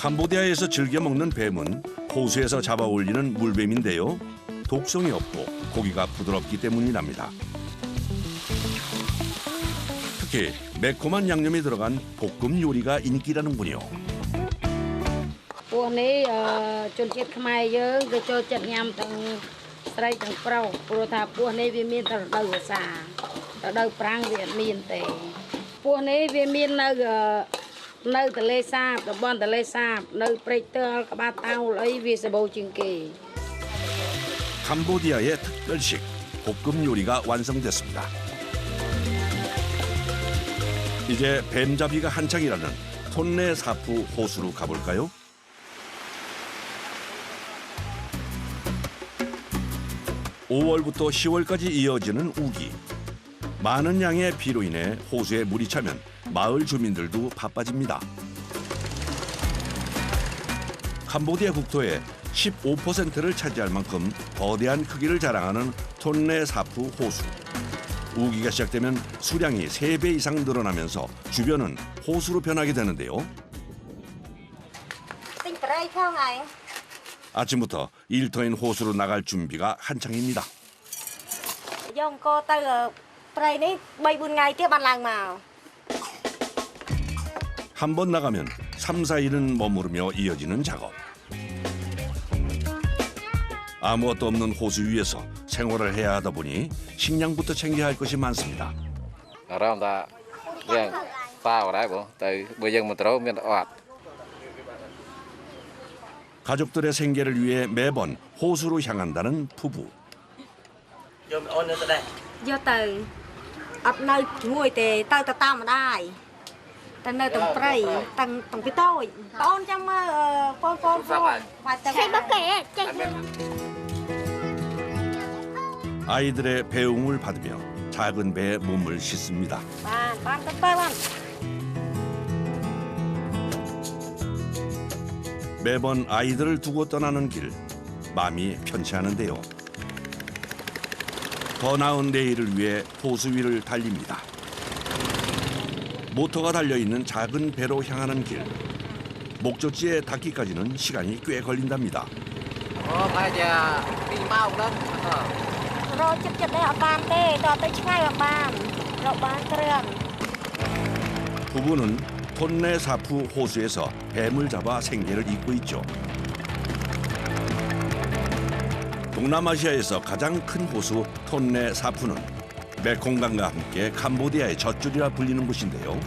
캄보디아에서 즐겨 먹는 뱀은 호수에서 잡아 올리는 물뱀인데요. 독성이 없고 고기가 부드럽기 때문이랍니다. 특히 매콤한 양념이 들어간 볶음 요리가 인기라는군요. ពួកនេះជនជាតិខ្មែរយើងគេចូលចិត្តញ៉ាំទាំងស្រីទាំងប្រុសព្រោះថាពួកនេះវាមានតែរដូវវស្សារដូវប្រាំងវាអត់មានទេពួកនេះវាមាននៅទន្លេសាបតំបន់ទន្លេសាបនៅព្រែកទាល់ក្បាលតោលអីវាសម្បូរជាងគេ 캄보디아의 특별식 볶음 요리가 완성됐습니다. 이제 뱀잡이가 한창이라는 톤레 사푸 호수로 가볼까요? (5월부터) (10월까지) 이어지는 우기. 많은 양의 비로 인해 호수에 물이 차면 마을 주민들도 바빠집니다. 캄보디아 국토의 15%를 차지할 만큼 거대한 크기를 자랑하는 톤레 사푸 호수. 우기가 시작되면 수량이 3배 이상 늘어나면서 주변은 호수로 변하게 되는데요. 아침부터 일터인 호수로 나갈 준비가 한창입니다. 한 번 나가면 3, 4일은 머무르며 이어지는 작업. 아무것도 없는 호수 위에서 생활을 해야 하다 보니 식량부터 챙겨야 할 것이 많습니다. 가족들의 생계를 위해 매번 호수로 향한다는 부부. 아이들의 배웅을 받으며 작은 배에 몸을 싣습니다. 매번 아이들을 두고 떠나는 길, 마음이 편치 않은데요. 더 나은 내일을 위해 호수 위를 달립니다. 모터가 달려있는 작은 배로 향하는 길. 목적지에 닿기까지는 시간이 꽤 걸린답니다. 부부는 톤레 사푸 호수에서 뱀을 잡아 생계를 잇고 있죠. 동남아시아에서 가장 큰 호수 톤레 사푸는 메콩강과 함께 캄보디아의 젖줄이라 불리는 곳인데요.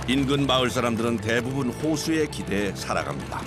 인근 마을 사람들은 대부분 호수에 기대해 살아갑니다.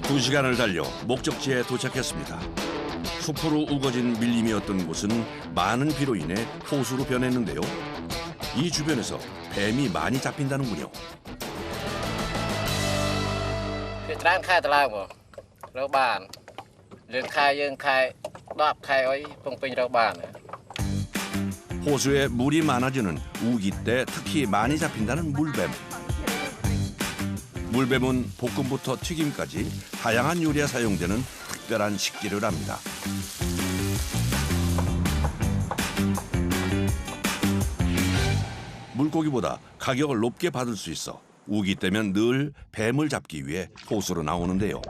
두 시간을 달려 목적지에 도착했습니다. 숲으로 우거진 밀림이었던 곳은 많은 비로 인해 호수로 변했는데요. 이 주변에서 뱀이 많이 잡힌다는군요. 호수에 물이 많아지는 우기 때 특히 많이 잡힌다는 물뱀. 물뱀은 볶음부터 튀김까지 다양한 요리에 사용되는 특별한 식재료랍니다. 물고기보다 가격을 높게 받을 수 있어 우기 때면 늘 뱀을 잡기 위해 호수로 나오는데요.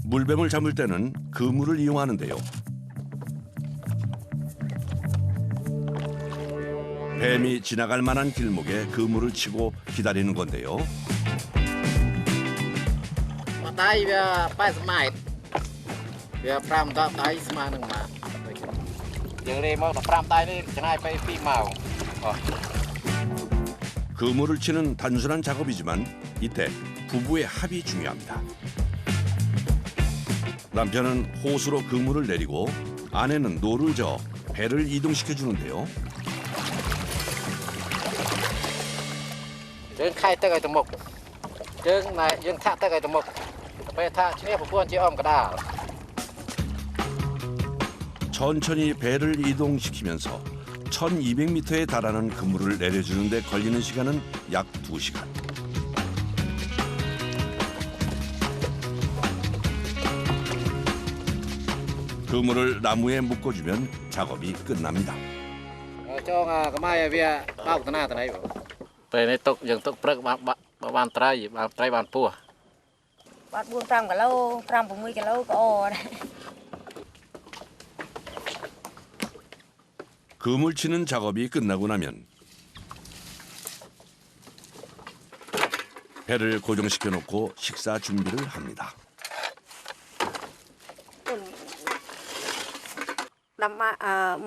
물뱀을 잡을 때는 그물을 이용하는데요. 뱀이 지나갈 만한 길목에 그물을 치고 기다리는 건데요. វា5ដៃស្មើនឹងម៉ាយើងលេមក15ដៃនេះចំណាយไป2ម៉ោង 그물을 치는 단순한 작업이지만 이때 부부의 합이 중요합니다. 남편은 호수로 그물을 내리고 아내는 노를 저어 배를 이동시켜 주는데요. យើងខៃទឹកឲ្យទៅមុខយើងថាក់ទឹកឲ្យទៅមុខពេលថាឈ្នះប្រពន្ធជាអមកដាល 천천히 배를 이동시키면서 1200m에 달하는 그물을 내려주는 데 걸리는 시간은 약 2시간. 그물을 나무에 묶어주면 작업이 끝납니다. ចងកម៉ៃឲ្យវាបោកតាណាតាណៃពេលនេះទុកយើងទុកព្រឹកបានត្រីបានពោះ បាត់4 5គីឡូ5 6គីឡូក៏អដែរ 그물 치는 작업이 끝나고 나면 배를 고정시켜 놓고 식사 준비를 합니다.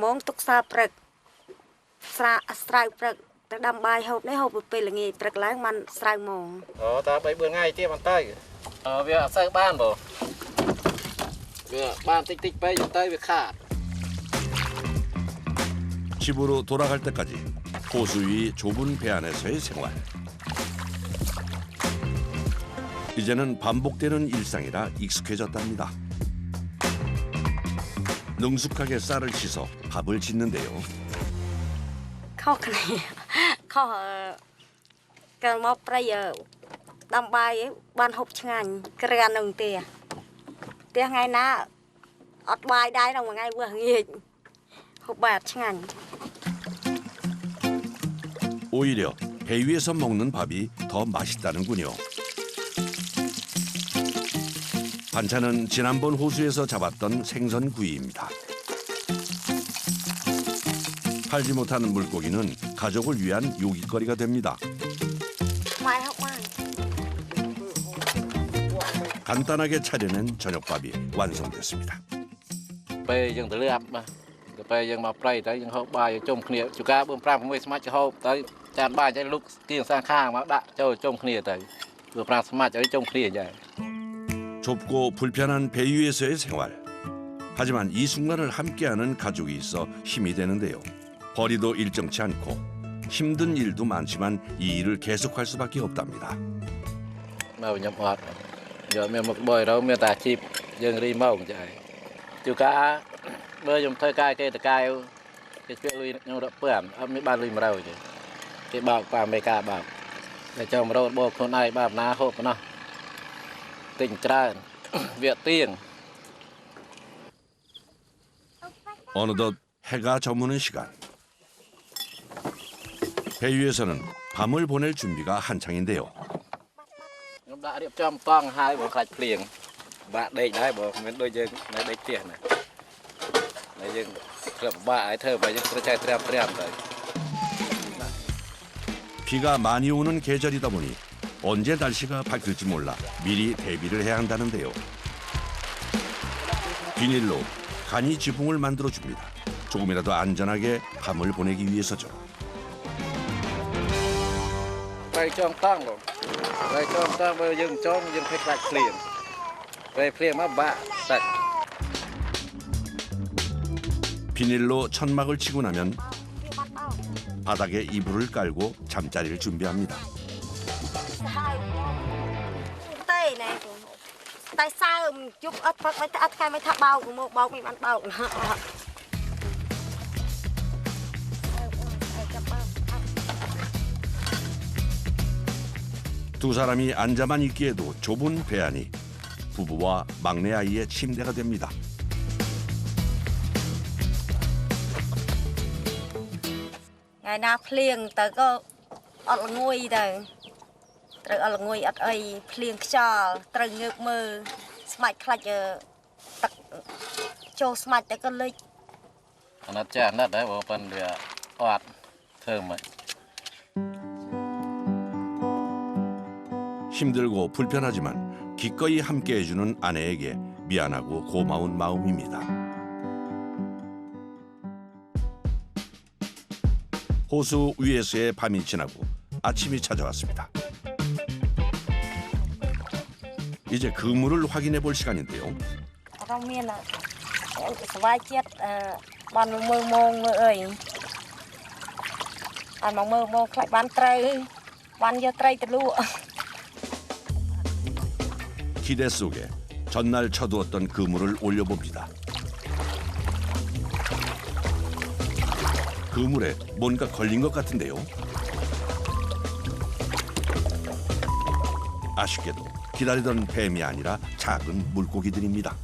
ម៉ោងទុកសាព្រឹកស្រៅព្រឹកទៅដាំបាយហូបនេះហូបពេលល្ងាចព្រឹកឡើងបានស្រៅម៉ោង អូតើ3 4ថ្ងៃទៀតបានទៅវាអត់សូវបានបងវាបានតិចទៅវាខាត 집으로 돌아갈 때까지 호수 위 좁은 배 안에서의 생활. 이제는 반복되는 일상이라 익숙해졌답니다. 능숙하게 쌀을 씻어 밥을 짓는데요. ខុសគ្នាខុសកាលមកប្រៃដាំបាយបានហូបឆ្ងាញ់ក្រាននឹងទេថ្ងៃណាអត់បាយដែរក្នុងមួយថ្ងៃវាងាយហូបបាយអត់ឆ្ងាញ់ 오히려 배 위에서 먹는 밥이 더 맛있다는군요. 반찬은 지난번 호수에서 잡았던 생선구이입니다. 팔지 못하는 물고기는 가족을 위한 요깃거리가 됩니다. 간단하게 차려낸 저녁밥이 완성됐습니다. ពេលយើងទៅលឿបពេលយើងមកប្រៃទៅយើងហូបបាយជុំគ្នាជួកាប5 6ស្មាច់ហូបទៅចានបាយទៅលុកទៀងសាខាងមកដាក់ចូលជុំគ្នាទៅវា5ស្មាច់ឲ្យជុំគ្នាજાય 좁고 불편한 배 위에서의 생활. 하지만 이 순간을 함께하는 가족이 있어 힘이 되는데요. 벌이도 일정치 않고 힘든 일도 많지만 이 일을 계속할 수밖에 없답니다. មកខ្ញុំអត់យកមានមកបយរោមានតែអាជីពយើងរីមកજાયជួកាបើខ្ញុំធ្វើការគេតកៅគេជួយលុយខ្ញុំរកពើអត់មានបានលុយ100ទេគេបោកប៉ាមេកាបោកតែចូល100បោកខ្លួនឯងបាបណាហូបប៉ុណ្ណោះទិញច្រើនវាទៀង 어느덧 해가 저무는 시간. 배 위에서는 밤을 보낼 준비가 한창인데요. ខ្ញុំដាក់រៀបចំតង់ហើយបើខ្លាច់ភ្លៀងបាក់ដេកដែរបើមិនដូចយើងនៅដេកផ្ទះណាតែយើងធ្វើបាក់ឲ្យធ្វើបើយើងត្រូវចេះត្រៀមទៅ 비가 많이 오는 계절이다 보니 언제 날씨가 바뀔지 몰라 미리 대비를 해야 한다는데요. 비닐로 간이 지붕을 만들어 줍니다. 조금이라도 안전하게 밤을 보내기 위해서죠. ពេលចងតង់បងពេលចងតង់បើយើងចងយើងធ្វើខ្លាច់ភ្លៀងពេលភ្លៀងមកបាក់ទឹក 비닐로 천막을 치고 나면 바닥에 이불을 깔고 잠자리를 준비합니다. តែណែតែសើមជប់អត់ផឹកមិនអត់ថ្ងៃមិនថាបោកមកបោកមិនបានបោក 두 사람이 앉아만 있기에도 좁은 배 안이 부부와 막내 아이의 침대가 됩니다. ngày nào phèn tới có ở ngôi đời từ ở ngôi ở ấy phèn cho từ ngược mơ smart khai tật cho smart tới có lịch អាណិតចាស់អាណិតដែរបើប៉ុនវាអត់ធ្វើមិន 힘들고 불편하지만 기꺼이 함께해주는 아내에게 미안하고 고마운 마음입니다. 호수 위에서의 밤이 지나고 아침이 찾아왔습니다. 이제 그물을 확인해 볼 시간인데요. 기대 속에 전날 쳐두었던 그물을 올려봅니다. 그물에 뭔가 걸린 것 같은데요. 아쉽게도 기다리던 뱀이 아니라 작은 물고기들입니다.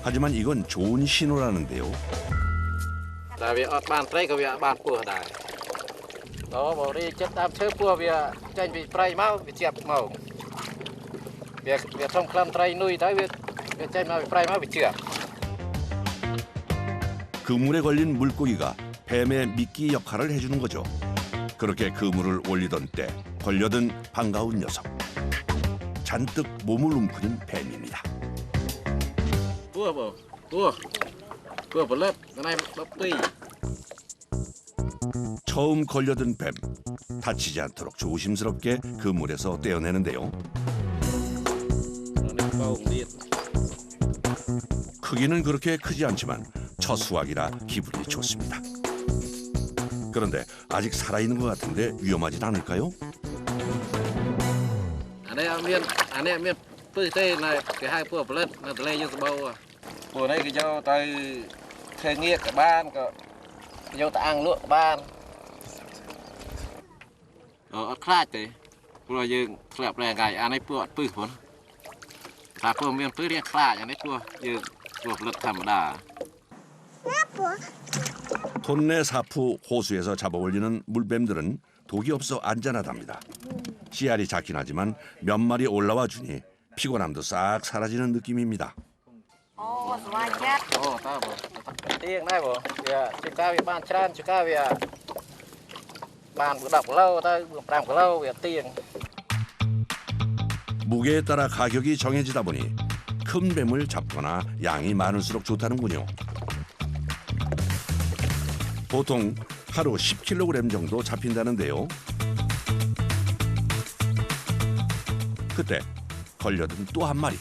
하지만 이건 좋은 신호라는데요. 그물에 걸린 물고기가 뱀의 미끼 역할을 해주는 거죠. 그렇게 그물을 올리던 때 걸려든 반가운 녀석. 잔뜩 몸을 움크린 뱀입니다. 처음 걸려든 뱀. 다치지 않도록 조심스럽게 그물에서 떼어내는데요. 크기는 그렇게 크지 않지만 첫 수확이라 기분이 좋습니다. 그런데 아직 살아있는 것 같은데 위험하진 않을까요? 톤내 사푸 호수에서 잡아올리는 물뱀들은 독이 없어 안전하답니다. 씨알이 작긴 하지만 몇 마리 올라와 주니 피곤함도 싹 사라지는 느낌입니다. 무게에 따라 가격이 정해지다 보니 큰 뱀을 잡거나 양이 많을수록 좋다는군요. 보통 하루 10kg 정도 잡힌다는데요. 그때 걸려든 또 한 마리.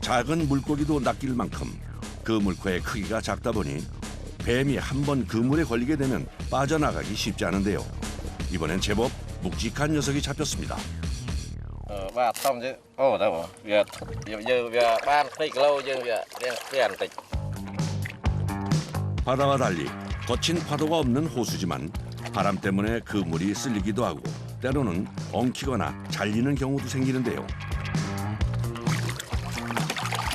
작은 물고기도 낚일 만큼 그물코의 크기가 작다 보니 뱀이 한번 그물에 걸리게 되면 빠져나가기 쉽지 않은데요. 이번엔 제법 묵직한 녀석이 잡혔습니다. 바다와 달리 거친 파도가 없는 호수지만 바람 때문에 그물이 쓸리기도 하고 때로는 엉키거나 잘리는 경우도 생기는데요.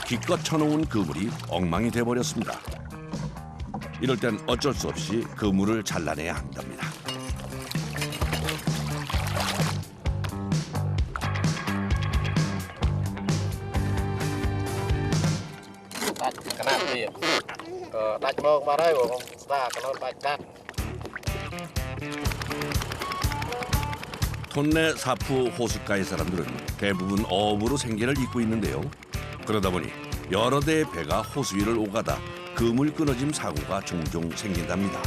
기껏 쳐놓은 그물이 엉망이 돼버렸습니다. 이럴 땐 어쩔 수 없이 그물을 잘라내야 한답니다. 톤내 사푸 호숫가의 사람들은 대부분 어업으로 생계를 잇고 있는데요. 그러다 보니 여러 대의 배가 호수 위를 오가다 그물 끊어짐 사고가 종종 생긴답니다.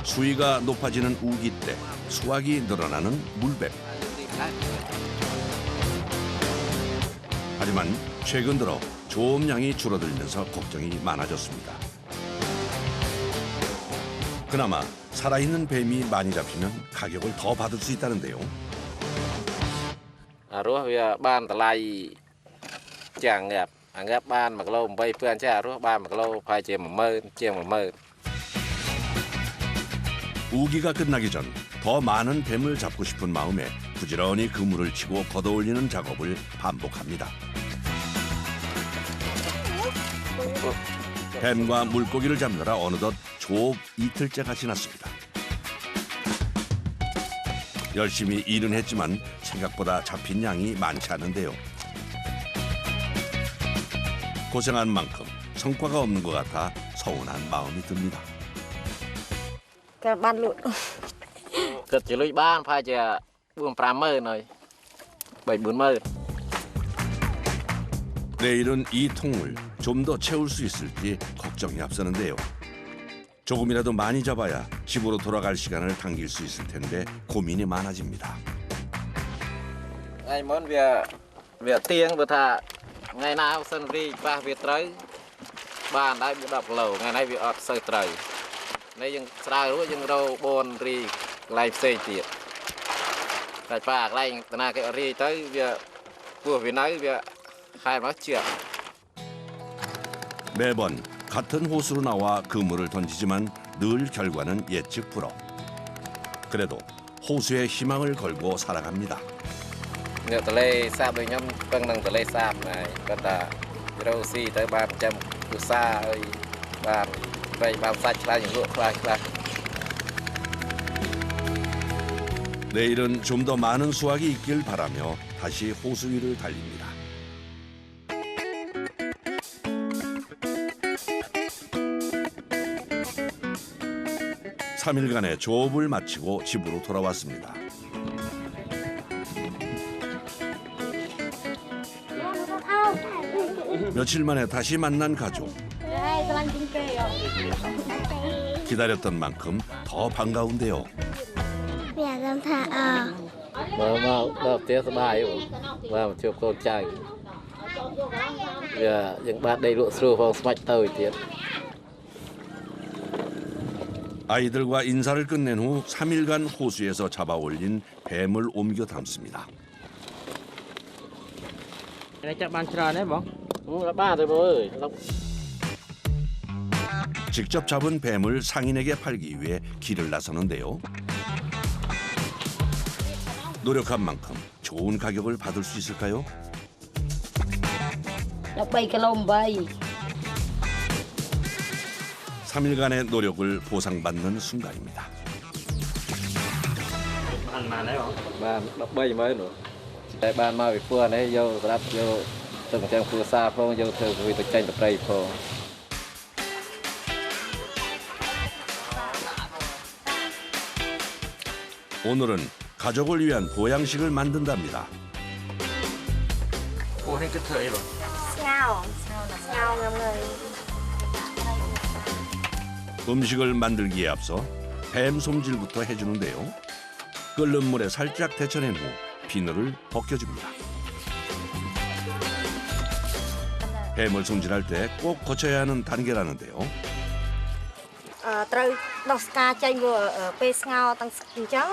수위가 높아지는 우기 때 수확이 늘어나는 물뱀. 하지만 최근 들어 조업량이 줄어들면서 걱정이 많아졌습니다. 그나마 살아있는 뱀이 많이 잡히면 가격을 더 받을 수 있다는데요. 우기가 끝나기 전 더 많은 뱀을 잡고 싶은 마음에 부지런히 그물을 치고 걷어올리는 작업을 반복합니다. 뱀과 물고기를 잡느라 어느덧 조업 이틀째가 지났습니다. 열심히 일은 했지만 생각보다 잡힌 양이 많지 않은데요. 고생한 만큼 성과가 없는 것 같아 서운한 마음이 듭니다. Cực chỉ lưỡi ban phải chỉ buông 50,000 rồi 40,000. 내일은 이 통을 좀 더 채울 수 있을지 걱정이 앞서는데요. 조금이라도 많이 잡아야 집으로 돌아갈 시간을 당길 수 있을 텐데 고민이 많아집니다. Ngày muốn việc tiếng vừa thà ngày nào sân ri ba việc tới bàn đã bị đập lầu ngày nay việc ọt sơi trời nay dừng sai rồi dừng đâu bồn ri lại xây tiệt tại ba lại na cái ri tới việc vừa vì nói việc hai nói chuyện. 매번 같은 호수로 나와 그물을 던지지만 늘 결과는 예측 불허. 그래도 호수에 희망을 걸고 살아갑니다. Nhờ tờ lê sạp đôi nhâm cân năng tờ lê sạp này có ta rau xi tới 300 củ sa ơi ba sạch ra những luộc ra. 내일은 좀 더 많은 수확이 있길 바라며 다시 호수 위를 달립니다. 삼일간의 조업을 마치고 집으로 돌아왔습니다. 며칠 만에 다시 만난 가족. 기다렸던 만큼 더 반가운데요. Mà tiếc bài mà chụp con trai giờ những bạn đây lụa sưu vào smart tơi tiếc. 아이들과 인사를 끝낸 후 3일간 호수에서 잡아올린 뱀을 옮겨 담습니다. Ba rồi bố ơi. 직접 잡은 뱀을 상인에게 팔기 위해 길을 나서는데요. 노력한 만큼 좋은 가격을 받을 수 있을까요? 13kg 3일간의 노력을 보상받는 순간입니다. Ba 13 nữa. Tại ban mà bị phua đấy vô đắp vô từng trang phua xa phong vô thường vì tôi tranh tập đây phong. 오늘은 가족을 위한 보양식을 만든답니다. 음식을 만들기에 앞서 뱀 솜질부터 해주는데요. 끓는 물에 살짝 데쳐낸 후 비늘을 벗겨줍니다. 뱀을 손질할 때 꼭 거쳐야 하는 단계라는데요.ត្រូវដោះស្កាចេញពេលស្ងោរទាំងអញ្ចឹង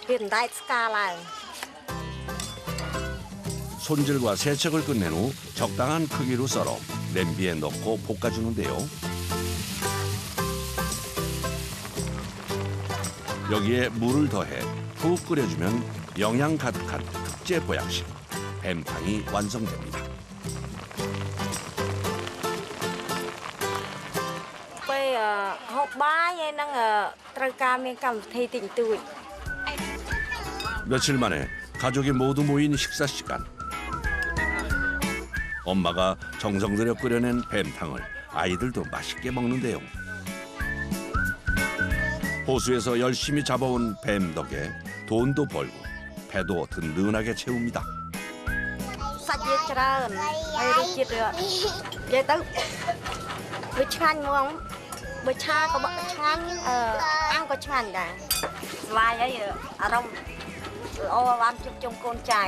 វាមិនដែរស្កាឡើង 손질과 세척을 끝낸 후 적당한 크기로 썰어 냄비에 넣고 볶아주는데요. 여기에 물을 더해 푹 끓여주면 영양 가득한 특제 보양식 뱀탕이 완성됩니다. ពេលហូបបាយហើយនឹងត្រូវការមានកម្មវិធីតិចតួច 며칠 만에 가족이 모두 모인 식사 시간. 엄마가 정성 들여 끓여낸 뱀탕을 아이들도 맛있게 먹는데요. 호수에서 열심히 잡아온 뱀 덕에 돈도 벌고 배도 든든하게 채웁니다. សាច់វាច្រើនហើយរសជាតិនិយាយទៅវាឆ្ងាញ់ហ្មងបើឆាក៏ឆ្ងាញ់អាំងក៏ឆ្ងាញ់ដែរស្វាយហើយអារម្មណ៍ល្អបានជួបជុំកូនចៅ